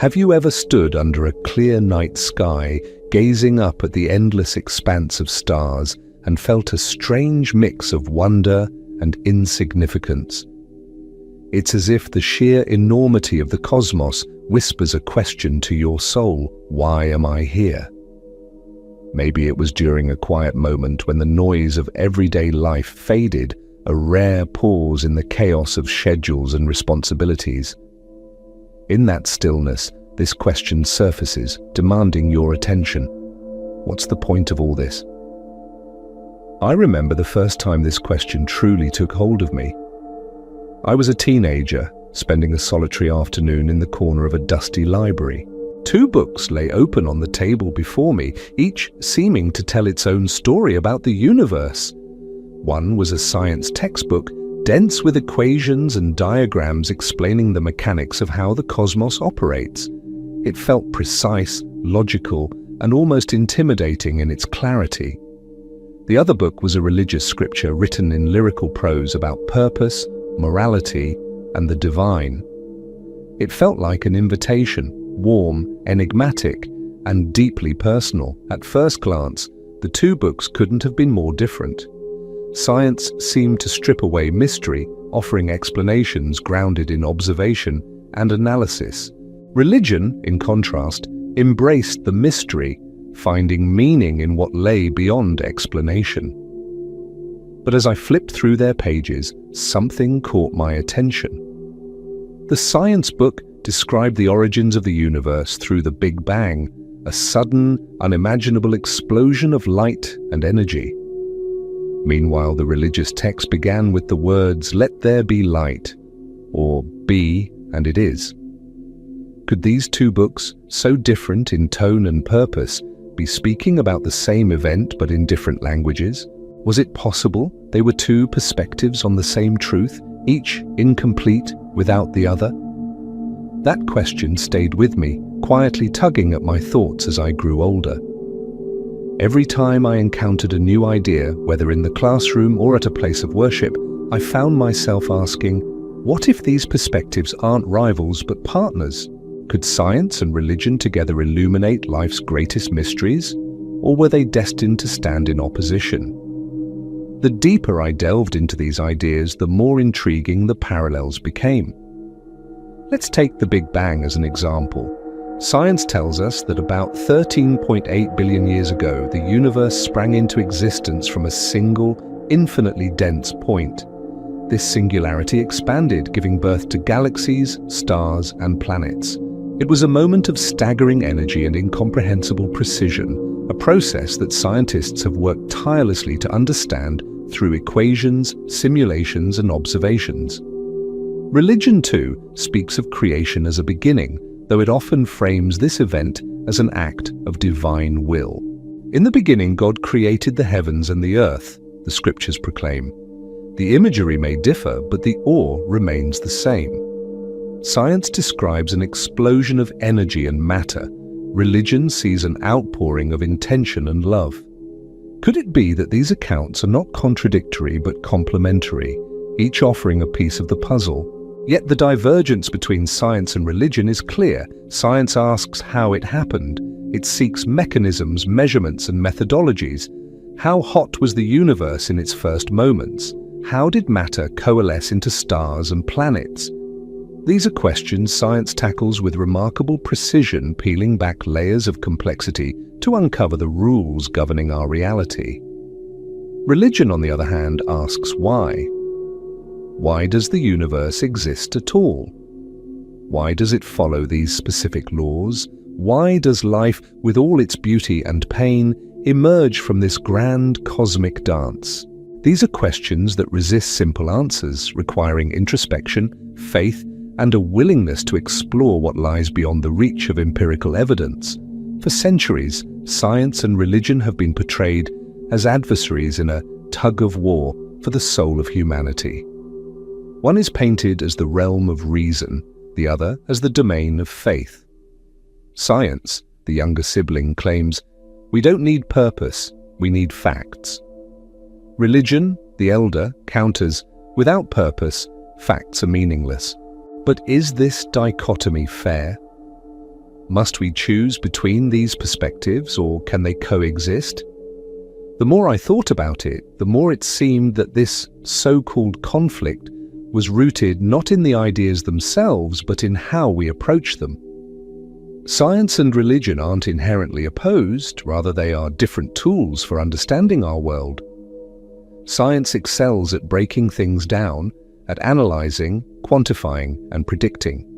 Have you ever stood under a clear night sky, gazing up at the endless expanse of stars, and felt a strange mix of wonder and insignificance? It's as if the sheer enormity of the cosmos whispers a question to your soul: why am I here? Maybe it was during a quiet moment when the noise of everyday life faded, a rare pause in the chaos of schedules and responsibilities. In that stillness, this question surfaces, demanding your attention. What's the point of all this? I remember the first time this question truly took hold of me. I was a teenager, spending a solitary afternoon in the corner of a dusty library. 2 books lay open on the table before me, each seeming to tell its own story about the universe. One was a science textbook, dense with equations and diagrams explaining the mechanics of how the cosmos operates. It felt precise, logical, and almost intimidating in its clarity. The other book was a religious scripture written in lyrical prose about purpose, morality, and the divine. It felt like an invitation, warm, enigmatic, and deeply personal. At first glance, the 2 books couldn't have been more different. Science seemed to strip away mystery, offering explanations grounded in observation and analysis. Religion, in contrast, embraced the mystery, finding meaning in what lay beyond explanation. But as I flipped through their pages, something caught my attention. The science book described the origins of the universe through the Big Bang, a sudden, unimaginable explosion of light and energy. Meanwhile, the religious text began with the words, "Let there be light," or "Be, and it is." Could these 2 books, so different in tone and purpose, be speaking about the same event but in different languages? Was it possible they were 2 perspectives on the same truth, each incomplete without the other? That question stayed with me, quietly tugging at my thoughts as I grew older. Every time I encountered a new idea, whether in the classroom or at a place of worship, I found myself asking, what if these perspectives aren't rivals but partners? Could science and religion together illuminate life's greatest mysteries? Or were they destined to stand in opposition? The deeper I delved into these ideas, the more intriguing the parallels became. Let's take the Big Bang as an example. Science tells us that about 13.8 billion years ago, the universe sprang into existence from a single, infinitely dense point. This singularity expanded, giving birth to galaxies, stars, and planets. It was a moment of staggering energy and incomprehensible precision, a process that scientists have worked tirelessly to understand through equations, simulations, and observations. Religion, too, speaks of creation as a beginning, though it often frames this event as an act of divine will. In the beginning, God created the heavens and the earth, the scriptures proclaim. The imagery may differ, but the awe remains the same. Science describes an explosion of energy and matter. Religion sees an outpouring of intention and love. Could it be that these accounts are not contradictory but complementary, each offering a piece of the puzzle? Yet the divergence between science and religion is clear. Science asks how it happened. It seeks mechanisms, measurements, and methodologies. How hot was the universe in its first moments? How did matter coalesce into stars and planets? These are questions science tackles with remarkable precision, peeling back layers of complexity to uncover the rules governing our reality. Religion, on the other hand, asks why. Why does the universe exist at all? Why does it follow these specific laws? Why does life, with all its beauty and pain, emerge from this grand cosmic dance? These are questions that resist simple answers, requiring introspection, faith, and a willingness to explore what lies beyond the reach of empirical evidence. For centuries, science and religion have been portrayed as adversaries in a tug-of-war for the soul of humanity. One is painted as the realm of reason, the other as the domain of faith. Science, the younger sibling, claims, "We don't need purpose, we need facts." Religion, the elder, counters, "Without purpose, facts are meaningless." But is this dichotomy fair? Must we choose between these perspectives, or can they coexist? The more I thought about it, the more it seemed that this so-called conflict was rooted not in the ideas themselves, but in how we approach them. Science and religion aren't inherently opposed, rather they are different tools for understanding our world. Science excels at breaking things down, at analyzing, quantifying, and predicting.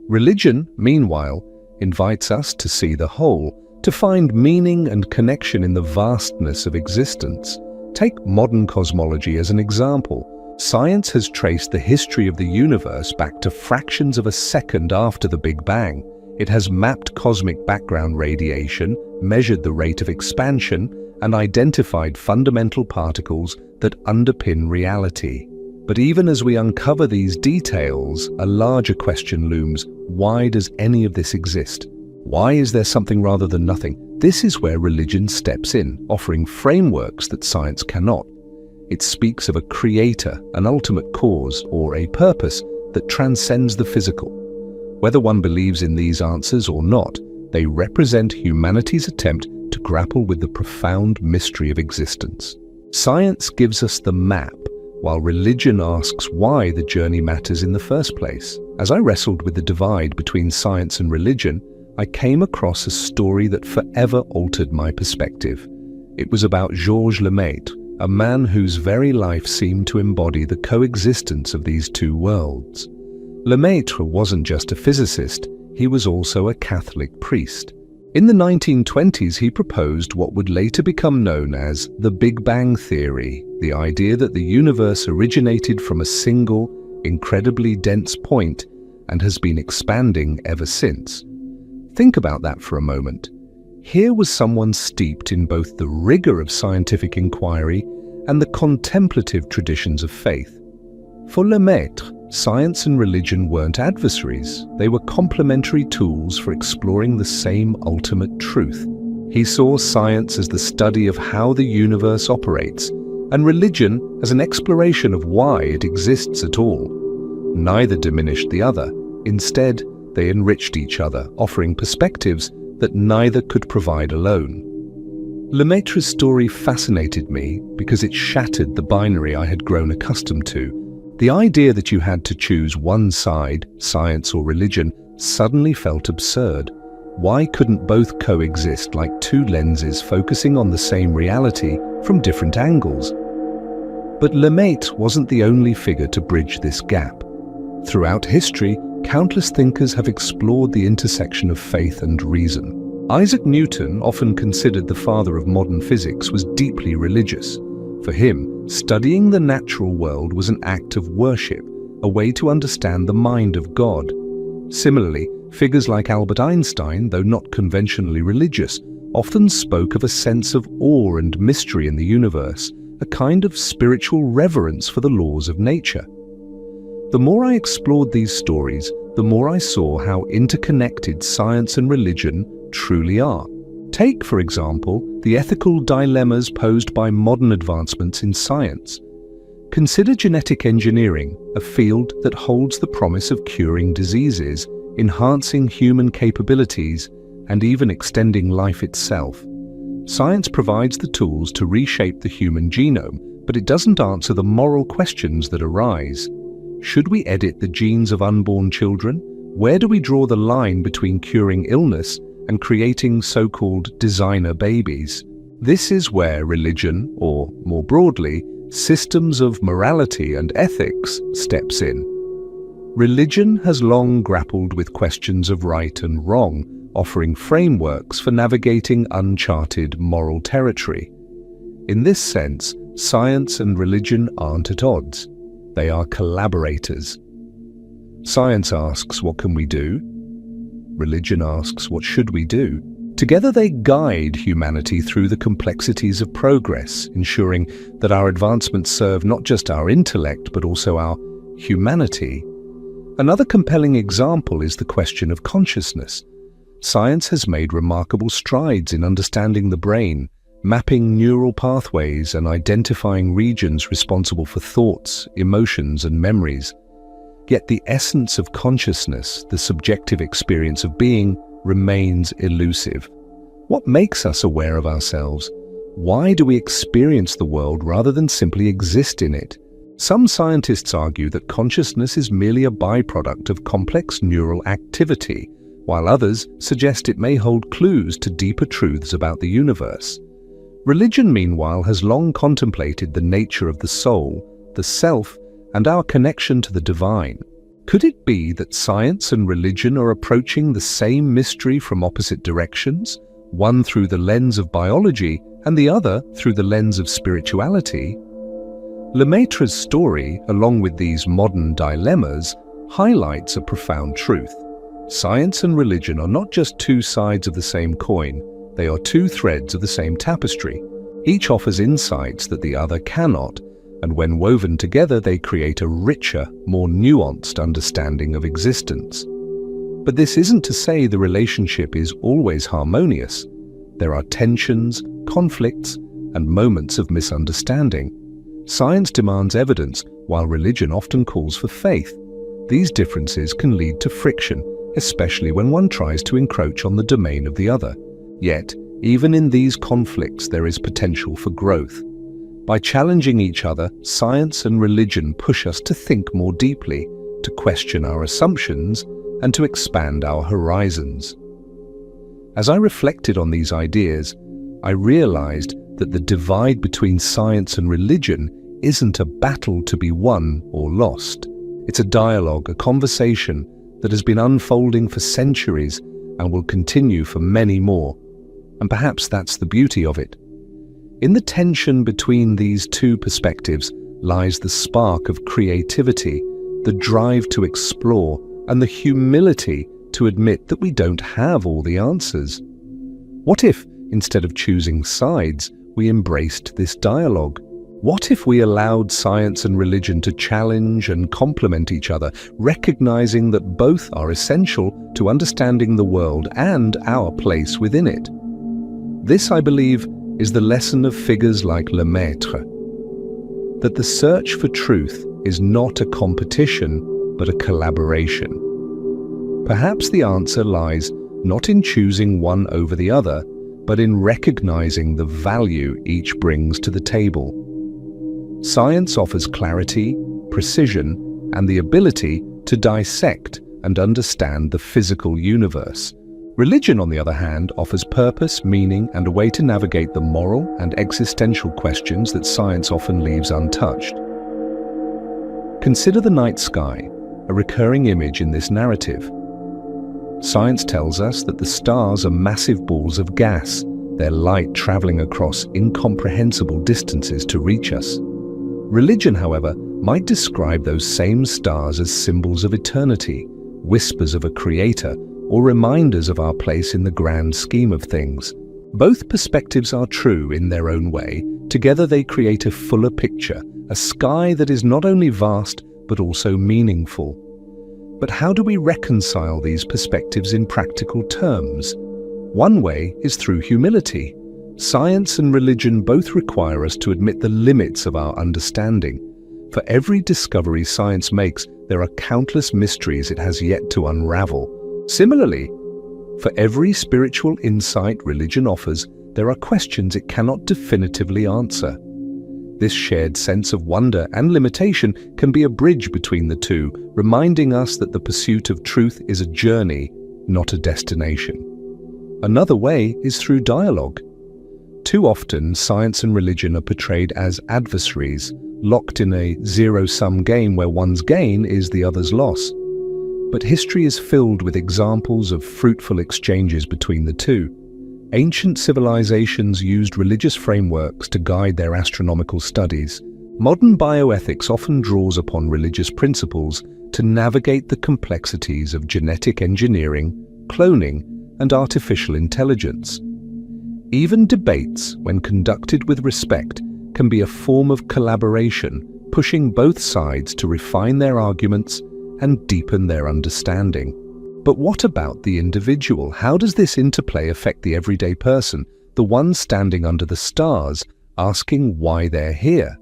Religion, meanwhile, invites us to see the whole, to find meaning and connection in the vastness of existence. Take modern cosmology as an example. Science has traced the history of the universe back to fractions of a second after the Big Bang. It has mapped cosmic background radiation, measured the rate of expansion, and identified fundamental particles that underpin reality. But even as we uncover these details, a larger question looms: why does any of this exist? Why is there something rather than nothing? This is where religion steps in, offering frameworks that science cannot. It speaks of a creator, an ultimate cause, or a purpose that transcends the physical. Whether one believes in these answers or not, they represent humanity's attempt to grapple with the profound mystery of existence. Science gives us the map, while religion asks why the journey matters in the first place. As I wrestled with the divide between science and religion, I came across a story that forever altered my perspective. It was about Georges Lemaître, a man whose very life seemed to embody the coexistence of these two worlds. Lemaître wasn't just a physicist, he was also a Catholic priest. In the 1920s, he proposed what would later become known as the Big Bang Theory, the idea that the universe originated from a single, incredibly dense point and has been expanding ever since. Think about that for a moment. Here was someone steeped in both the rigor of scientific inquiry and the contemplative traditions of faith. For Lemaître, science and religion weren't adversaries, they were complementary tools for exploring the same ultimate truth. He saw science as the study of how the universe operates, and religion as an exploration of why it exists at all. Neither diminished the other. Instead, they enriched each other, offering perspectives that neither could provide alone. Lemaître's story fascinated me because it shattered the binary I had grown accustomed to. The idea that you had to choose one side, science or religion, suddenly felt absurd. Why couldn't both coexist like two lenses focusing on the same reality from different angles? But Lemaître wasn't the only figure to bridge this gap. Throughout history, countless thinkers have explored the intersection of faith and reason. Isaac Newton, often considered the father of modern physics, was deeply religious. For him, studying the natural world was an act of worship, a way to understand the mind of God. Similarly, figures like Albert Einstein, though not conventionally religious, often spoke of a sense of awe and mystery in the universe, a kind of spiritual reverence for the laws of nature. The more I explored these stories, the more I saw how interconnected science and religion truly are. Take, for example, the ethical dilemmas posed by modern advancements in science. Consider genetic engineering, a field that holds the promise of curing diseases, enhancing human capabilities, and even extending life itself. Science provides the tools to reshape the human genome, but it doesn't answer the moral questions that arise. Should we edit the genes of unborn children? Where do we draw the line between curing illness and creating so-called designer babies? This is where religion, or more broadly, systems of morality and ethics, steps in. Religion has long grappled with questions of right and wrong, offering frameworks for navigating uncharted moral territory. In this sense, science and religion aren't at odds. They are collaborators. Science asks, what can we do? Religion asks, what should we do? Together they guide humanity through the complexities of progress, ensuring that our advancements serve not just our intellect, but also our humanity. Another compelling example is the question of consciousness. Science has made remarkable strides in understanding the brain, mapping neural pathways and identifying regions responsible for thoughts, emotions, and memories. Yet the essence of consciousness, the subjective experience of being, remains elusive. What makes us aware of ourselves? Why do we experience the world rather than simply exist in it? Some scientists argue that consciousness is merely a byproduct of complex neural activity, while others suggest it may hold clues to deeper truths about the universe. Religion, meanwhile, has long contemplated the nature of the soul, the self, and our connection to the divine. Could it be that science and religion are approaching the same mystery from opposite directions, one through the lens of biology and the other through the lens of spirituality? Lemaître's story, along with these modern dilemmas, highlights a profound truth. Science and religion are not just two sides of the same coin, they are two threads of the same tapestry. Each offers insights that the other cannot, and when woven together they create a richer, more nuanced understanding of existence. But this isn't to say the relationship is always harmonious. There are tensions, conflicts, and moments of misunderstanding. Science demands evidence, while religion often calls for faith. These differences can lead to friction, especially when one tries to encroach on the domain of the other. Yet, even in these conflicts, there is potential for growth. By challenging each other, science and religion push us to think more deeply, to question our assumptions, and to expand our horizons. As I reflected on these ideas, I realized that the divide between science and religion isn't a battle to be won or lost. It's a dialogue, a conversation that has been unfolding for centuries and will continue for many more. And perhaps that's the beauty of it. In the tension between these two perspectives lies the spark of creativity, the drive to explore, and the humility to admit that we don't have all the answers. What if, instead of choosing sides, we embraced this dialogue? What if we allowed science and religion to challenge and complement each other, recognizing that both are essential to understanding the world and our place within it? This, I believe, is the lesson of figures like Lemaître, that the search for truth is not a competition, but a collaboration. Perhaps the answer lies not in choosing one over the other, but in recognizing the value each brings to the table. Science offers clarity, precision, and the ability to dissect and understand the physical universe. Religion, on the other hand, offers purpose, meaning, and a way to navigate the moral and existential questions that science often leaves untouched. Consider the night sky, a recurring image in this narrative. Science tells us that the stars are massive balls of gas, their light traveling across incomprehensible distances to reach us. Religion, however, might describe those same stars as symbols of eternity, whispers of a creator, or reminders of our place in the grand scheme of things. Both perspectives are true in their own way. Together they create a fuller picture, a sky that is not only vast but also meaningful. But how do we reconcile these perspectives in practical terms? One way is through humility. Science and religion both require us to admit the limits of our understanding. For every discovery science makes, there are countless mysteries it has yet to unravel. Similarly, for every spiritual insight religion offers, there are questions it cannot definitively answer. This shared sense of wonder and limitation can be a bridge between the two, reminding us that the pursuit of truth is a journey, not a destination. Another way is through dialogue. Too often, science and religion are portrayed as adversaries, locked in a zero-sum game where one's gain is the other's loss. But history is filled with examples of fruitful exchanges between the two. Ancient civilizations used religious frameworks to guide their astronomical studies. Modern bioethics often draws upon religious principles to navigate the complexities of genetic engineering, cloning, and artificial intelligence. Even debates, when conducted with respect, can be a form of collaboration, pushing both sides to refine their arguments and deepen their understanding. But what about the individual? How does this interplay affect the everyday person, the one standing under the stars, asking why they're here?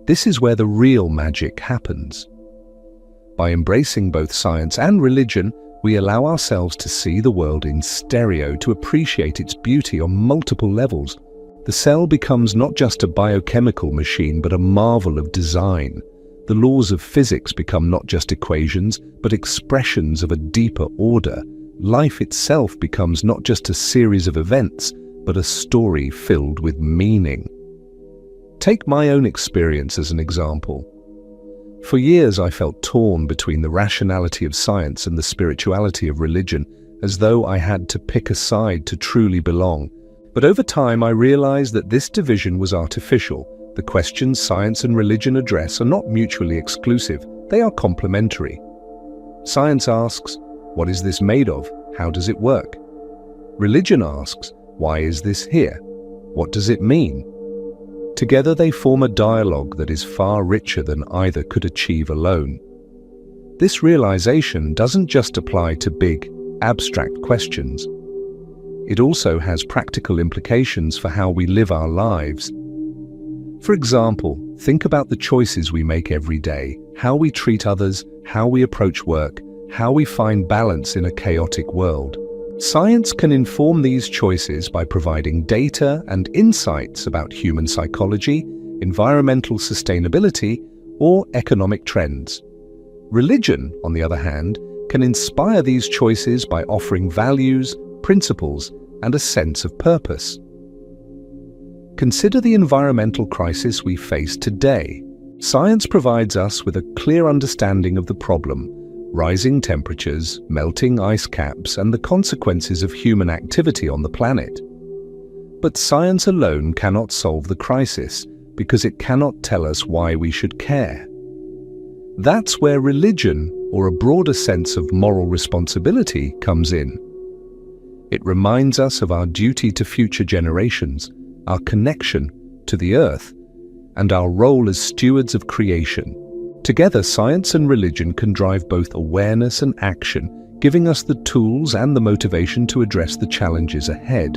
This is where the real magic happens. By embracing both science and religion, We allow ourselves to see the world in stereo, to appreciate its beauty on multiple levels. The cell becomes not just a biochemical machine, but a marvel of design. The laws of physics become not just equations, but expressions of a deeper order. Life itself becomes not just a series of events, but a story filled with meaning. Take my own experience as an example. For years I felt torn between the rationality of science and the spirituality of religion, as though I had to pick a side to truly belong. But over time I realized that this division was artificial. The questions science and religion address are not mutually exclusive, they are complementary. Science asks, what is this made of? How does it work? Religion asks, why is this here? What does it mean? Together they form a dialogue that is far richer than either could achieve alone. This realization doesn't just apply to big, abstract questions. It also has practical implications for how we live our lives. For example, think about the choices we make every day, how we treat others, how we approach work, how we find balance in a chaotic world. Science can inform these choices by providing data and insights about human psychology, environmental sustainability, or economic trends. Religion, on the other hand, can inspire these choices by offering values, principles, and a sense of purpose. Consider the environmental crisis we face today. Science provides us with a clear understanding of the problem: rising temperatures, melting ice caps, and the consequences of human activity on the planet. But science alone cannot solve the crisis, because it cannot tell us why we should care. That's where religion, or a broader sense of moral responsibility, comes in. It reminds us of our duty to future generations, our connection to the earth, and our role as stewards of creation. Together, science and religion can drive both awareness and action, giving us the tools and the motivation to address the challenges ahead.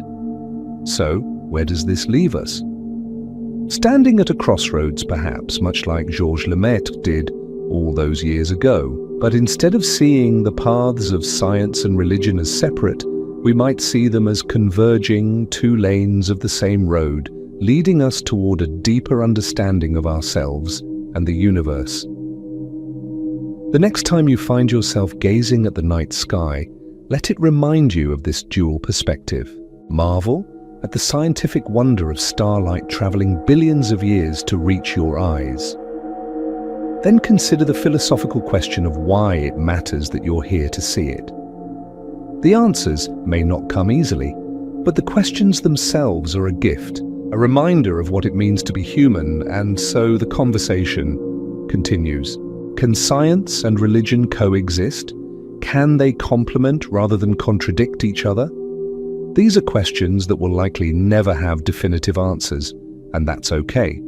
So, where does this leave us? Standing at a crossroads, perhaps, much like Georges Lemaître did all those years ago. But instead of seeing the paths of science and religion as separate, we might see them as converging two lanes of the same road, leading us toward a deeper understanding of ourselves and the universe. The next time you find yourself gazing at the night sky, let it remind you of this dual perspective. Marvel at the scientific wonder of starlight traveling billions of years to reach your eyes. Then consider the philosophical question of why it matters that you're here to see it. The answers may not come easily, but the questions themselves are a gift, a reminder of what it means to be human, and so the conversation continues. Can science and religion coexist? Can they complement rather than contradict each other? These are questions that will likely never have definitive answers, and that's okay,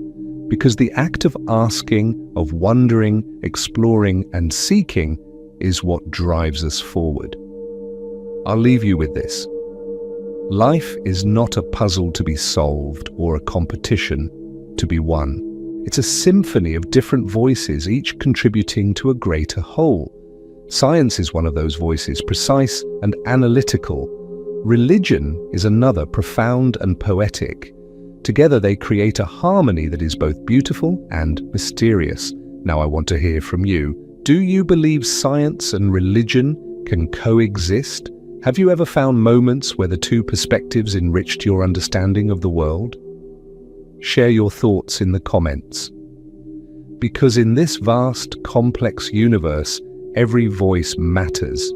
because the act of asking, of wondering, exploring, and seeking is what drives us forward. I'll leave you with this. Life is not a puzzle to be solved or a competition to be won. It's a symphony of different voices, each contributing to a greater whole. Science is one of those voices, precise and analytical. Religion is another, profound and poetic. Together they create a harmony that is both beautiful and mysterious. Now I want to hear from you. Do you believe science and religion can coexist? Have you ever found moments where the two perspectives enriched your understanding of the world? Share your thoughts in the comments. Because in this vast, complex universe, every voice matters.